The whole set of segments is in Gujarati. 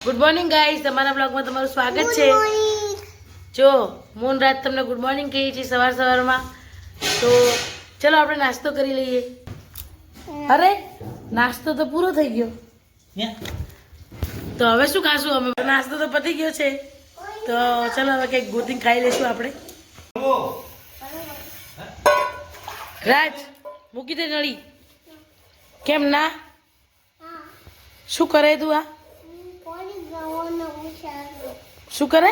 ગુડ મોર્નિંગ ગાઈસ, તમારા બ્લોગમાં તમારું સ્વાગત છે। જો મોન રાત તમને ગુડ મોર્નિંગ કહી છે સવાર સવારમાં। તો ચલો આપણે નાસ્તો કરી લઈએ। અરે નાસ્તો તો પૂરો થઈ ગયો, તો હવે શું ખાશું અમે? નાસ્તો તો પતી ગયો છે, તો ચલો હવે કંઈક ગોતીને ખાઈ લઈશું આપણે। રાજ મૂકી દે નળી, કેમ ના? શું કરે તું? આ શું કરે?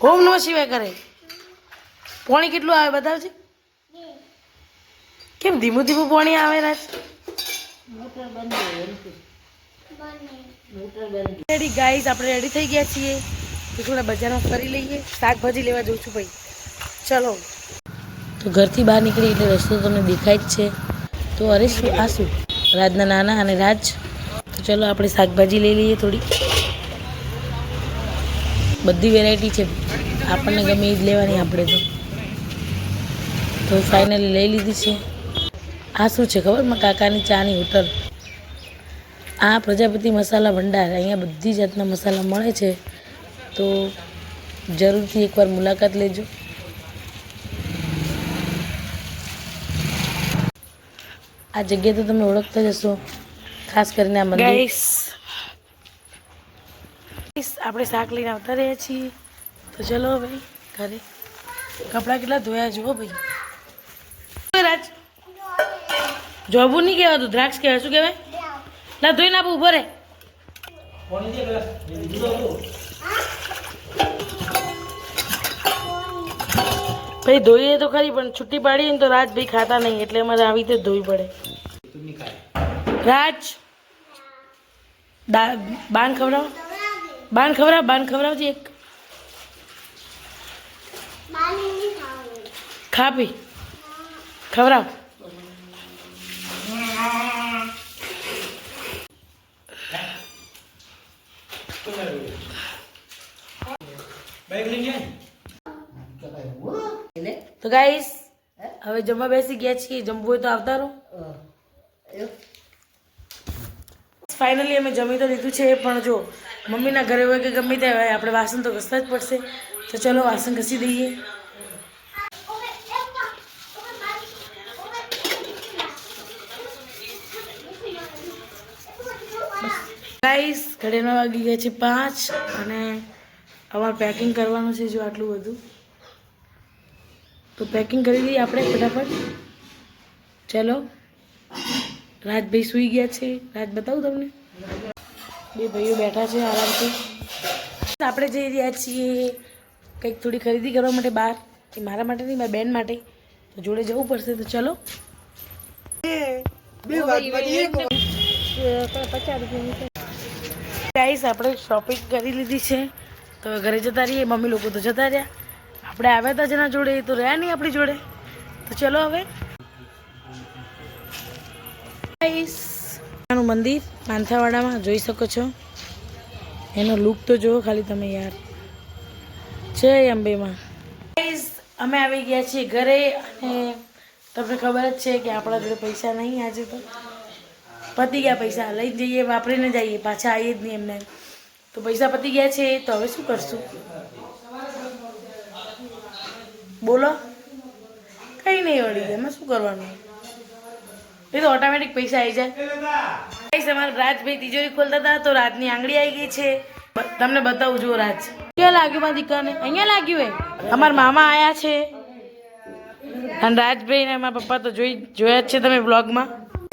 ઓમ નમઃ શિવાય કરે। પાણી કેટલું આવે બતાવજે। કેમ ધીમું ધીમું પાણી આવે રાજ? રેડી ગાઈસ, આપણે રેડી થઈ ગયા છીએ, તો થોડા બજારમાં ફરી લઈએ। શાકભાજી લેવા જઉં છું ભાઈ, ચલો। તો ઘરથી બહાર નીકળી એટલે રસ્તો તમને દેખાય જ છે। તો અરે શું આ શું? રાજના નાના અને રાજ। તો ચલો આપણે શાકભાજી લઈ લઈએ થોડી, બધી વેરાયટી છે, આપણને ગમે એ જ લેવાની આપણે તો ફાઇનલી લઈ લીધી છે। આ શું છે ખબર? મારા કાકાની ચાની હોટલ, આ પ્રજાપતિ મસાલા ભંડાર, અહીંયા બધી જાતના મસાલા મળે છે, તો જરૂરથી એકવાર મુલાકાત લેજો। આ જગ્યા તો તમે ઓળખતા જ હશો, ખાસ કરીને આ મંદિર। આપણે શાક લઈને આવતા રહ્યા છીએ, તો ચલો ભાઈ ઘરે। કપડાં કેટલા ધોયા જુઓ ભાઈ। રાજ જોબું નહીં કહેવાતું, દ્રાક્ષ કહેવાય। શું કહેવાય? ના ધોઈને આપું, ઉભો રે। ભાઈ ધોઈએ તો ખરી, પણ છુટ્ટી પાડીએ ને તો રાજ ભાઈ ખાતા નહીં, એટલે અમારે આવી રીતે ધોવી પડે। રાજ બાન ખવડાવ, બાન ખવડાવ, બાન ખવડાવજે એક। ખા પી ખવડાવ। તો ગાઈસ હવે જમવા બેસી ગયા છીએ, જમવું હોય તો આવતા રહો। ફાઇનલી અમે જમી તો લીધું છે, પણ જો મમ્મીના ઘરે હોય કે ગમે ત્યાં હોય, આપણે વાસણ તો ઘસવા જ પડશે। તો ચલો વાસણ ઘસી દઈએ। ગાઈસ ઘડીના વાગી ગયા છે 5, અને અમારે પેકિંગ કરવાનું છે, જો આટલું બધું, તો પેકિંગ કરી દઈએ આપણે ફટાફટ। ચલો રાજભાઈ સૂઈ ગયા છે, રાજ બતાવું તમને, બે ભાઈઓ બેઠા છે આરામથી। આપણે જઈ રહ્યા છીએ કંઈક થોડી ખરીદી કરવા માટે બહાર, એ મારા માટે નહીં, મારા બેન માટે, તો જોડે જવું પડશે। તો ચલો ગાઈસ આપણે શોપિંગ કરી લીધી છે, તો ઘરે જતા રહીએ। મમ્મી લોકો તો જતા રહ્યા, આપણે આવ્યા હતા જેના જોડે તો રહ્યા નહીં આપણી જોડે, તો ચલો હવે। ગાઈસ આનું મંદિર પાંથાવાડામાં જોઈ શકો છો, એનો લુક તો જુઓ ખાલી તમે યાર, જય અંબેમાં। ગાઈસ અમે આવી ગયા છીએ ઘરે, અને તમને ખબર જ છે કે આપણા જોડે પૈસા નહીં, આજે તો પતી ગયા પૈસા, લઈ જઈએ વાપરીને જઈએ, પાછા આવીએ જ નહીં એમને, તો પૈસા પતી ગયા છે, તો હવે શું કરશું બોલો? કંઈ નહીં વળી, એમાં શું કરવાનું, એ તો ઓટોમેટિક પૈસા આવી જાય। અમારા રાજભાઈ તિજોરી ખોલતા હતા, તો રાજની આંગળી આવી ગઈ છે, તમને બતાવું જો રાજ ક્યાં લાગ્યું મારા દીકરાને, અહીંયા લાગ્યું હે। અમારા મામા આવ્યા છે, અને રાજભાઈ ને મારા પપ્પા તો જોયા જ છે તમે બ્લોગમાં।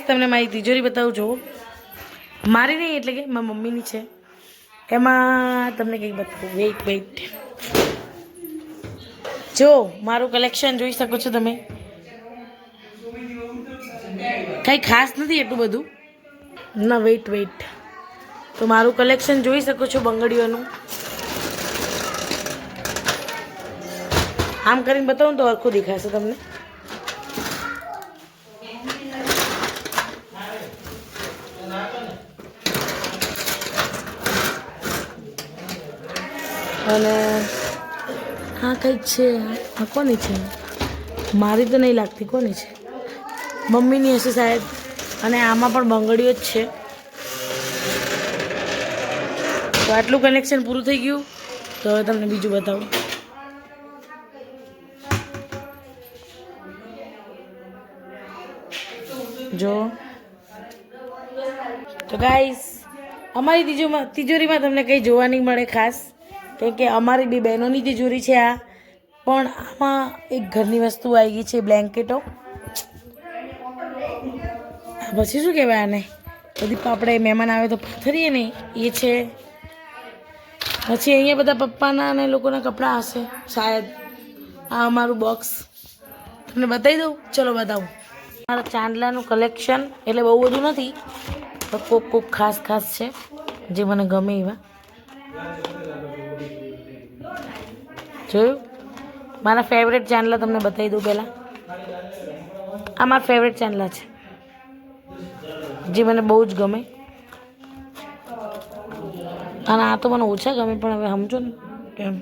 તમને મારી તિજોરી બતાવું જો, મારી નહીં એટલે કે મારી મમ્મીની છે, એમાં તમને કંઈક બતાવું, વેઇટ જો મારું કલેક્શન જોઈ શકો છો તમે, કંઈ ખાસ નથી એટલું બધું ના, વેઇટ તો મારું કલેક્શન જોઈ શકો છો બંગડીઓનું। આમ કરીને બતાવું તો આખું દેખાશે તમને। અને હા કંઈક છે, આ કોની છે? મારી તો નહીં લાગતી, કોની છે? મમ્મીની હશે શાયદ, અને આમાં પણ બંગડીઓ જ છે। તો આટલું કલેક્શન પૂરું થઈ ગયું. તો હવે તમને બીજું બતાવું. જો તો ગાઈસ અમારી તિજોરીમાં તમને કંઈ જોવા નહીં મળે ખાસ, કેમ કે અમારી બે બહેનોની તિજોરી છે આ. પણ આમાં એક ઘરની વસ્તુ આવી ગઈ છે, બ્લેન્કેટો. પછી શું કહેવાય આને, બધી આપણે મહેમાન આવે તો પાથરીએ ને એ છે. પછી અહીંયા બધા પપ્પાના અને લોકોના કપડાં હશે શાયદ. આ અમારું બોક્સ તમને બતાવી દઉં. ચલો બતાવું. મારા ચાંદલાનું કલેક્શન એટલે બહુ બધું નથી, તો કોક ખાસ છે જે મને ગમે એવા. જોયું? મારા ફેવરેટ ચાંદલા તમને બતાવી દઉં પહેલાં. આ મારા ફેવરેટ ચાંદલા છે જે મને બહુ જ ગમે. અને આ તો મને ઓછા ગમે, પણ હવે સમજો ને કેમ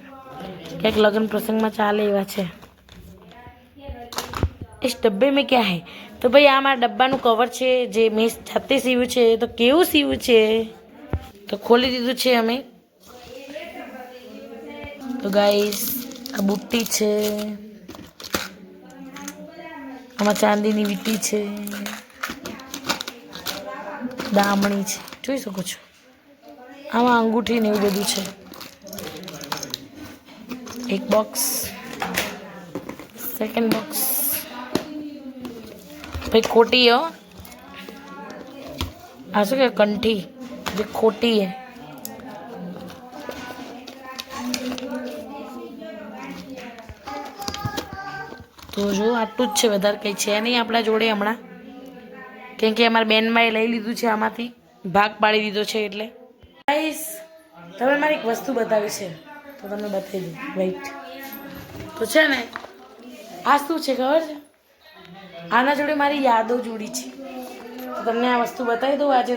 ક્યાંક લગ્ન પ્રસંગમાં ચાલે એવા છે. इस डब्बे में क्या है? तो भाई આ મારા ડબ્બાનું કવર છે જે મેં જાતે સીવ્યું છે. તો કેવું સીવ્યું છે તો ખોલી દીધું છે અમે. તો ગાઈસ આ બુટ્ટી છે, આમાં ચાંદીની વીંટી છે, દામણી છે, જોઈ શકો છો. આમાં અંગૂઠી ને એવું બધું છે. એક બોક્સ, સેકન્ડ બોક્સ. भाई खोटी हो, आ શું કે કંઠી જે ખોટી है. તો જો આટલું જ છે, વધારે કંઈ છે નહીં આપણા જોડે હમણાં, કેમ કે અમારા બેનભાઈ લઈ લીધું છે, આમાંથી ભાગ પાડી દીધો છે. એટલે ગાઈસ તમે મારી એક વસ્તુ બતાવી છે તો તમને બતાવી દઉં. વેઇટ. તો છે ને આ શું છે ખબર છે? આના જોડે મારી યાદો જોડી છે. તો તમને આ વસ્તુ બતાવી દઉં આજે.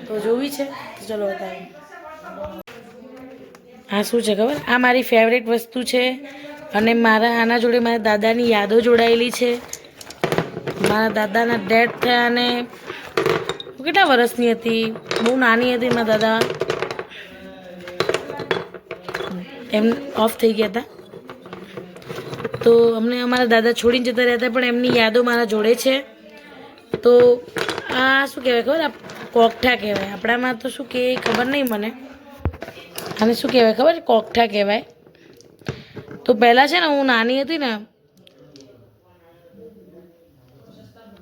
તો જોવી છે તો ચલો બતાવી. આ શું છે ખબર? આ મારી ફેવરેટ વસ્તુ છે અને આના જોડે મારા દાદાની યાદો જોડાયેલી છે. મારા દાદાના ડેથ થયા અને હું કેટલા વર્ષની હતી, બહુ નાની હતી. મારા દાદા એમ ઓફ થઈ ગયા હતા. તો અમને અમારા દાદા છોડીને જતા રહ્યા હતા, પણ એમની યાદો મારા જોડે છે. તો આ શું કહેવાય ખબર? આ કોકઠા કહેવાય. આપણામાં તો શું કહે ખબર નહીં મને. આને શું કહેવાય ખબર? કોકઠા કહેવાય. તો પહેલાં છે ને હું નાની હતી ને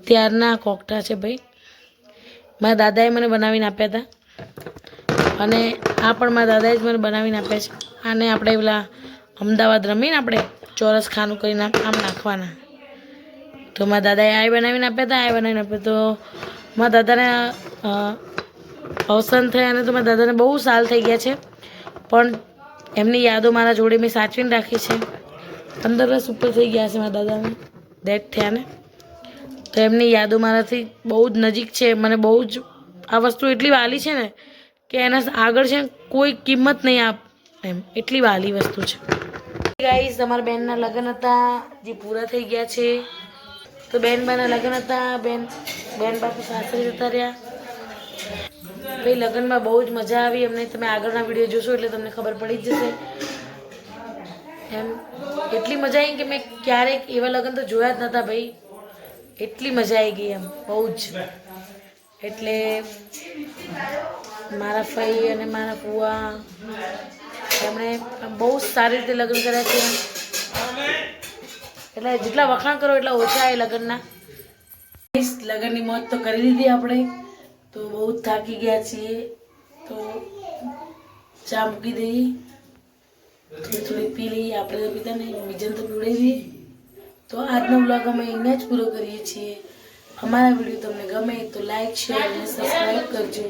ત્યારના કોકઠા છે ભાઈ. મારા દાદાએ મને બનાવીને આપ્યા હતા અને આ પણ મારા દાદાએ જ મને બનાવીને આપ્યા છે. આને આપણે પેલા અમદાવાદ રમીને આપણે ચોરસ ખાનું કરીને આમ નાખવાના. તો મારા દાદાએ આ બનાવીને આપ્યા હતા, આ બનાવીને આપ્યા. તો મારા દાદાને અવસાન થયા અને તો મારા દાદાને બહુ સાલ થઈ ગયા છે, પણ એમની યાદો મારા જોડે મેં સાચવીને રાખી છે. 15 વર્ષ ઉપર થઈ ગયા છે મારા દાદાને ડેથ થયાને. તો એમની યાદો મારાથી બહુ જ નજીક છે. મને બહુ જ આ વસ્તુ એટલી વાલી છે ને કે એના આગળ છે કોઈ કિંમત નહીં આપ એમ, એટલી વાલી વસ્તુ છે. ગાઈસ તમારા બેનના લગ્ન હતા જે પૂરા થઈ ગયા છે. તો બેનબાના લગ્ન હતા, બેન બાપુ સાસરે જતા રહ્યા. ભાઈ લગ્નમાં બહુ જ મજા આવી અમને. તમે આગળના વિડીયો જોશો એટલે તમને ખબર પડી જ જશે. એમ એટલી મજા આવી કે મેં ક્યારેક એવા લગ્ન તો જોયા જ નહોતા ભાઈ. એટલી મજા આવી ગઈ એમ બહુ જ. એટલે મારા ફઈ અને મારા ફુવા એમણે બહુ સારી રીતે લગ્ન કર્યા છે. એટલે જેટલા વખાણ કરો એટલા ઓછા એ લગ્નના. લગ્નની મોજ તો કરી લીધી આપણે. તો બહુ જ થાકી ગયા છીએ. તો ચા મૂકી દઈએ, થોડી પી લઈએ. આપણે તો પીતા નહીં, બીજાને તો પીવડાવી દઈએ. તો આજનો બ્લોગ અમે અહીંયા જ પૂરો કરીએ છીએ. અમારા વિડીયો તમને ગમે તો લાઈક, શેર અને સબસ્ક્રાઈબ કરજો.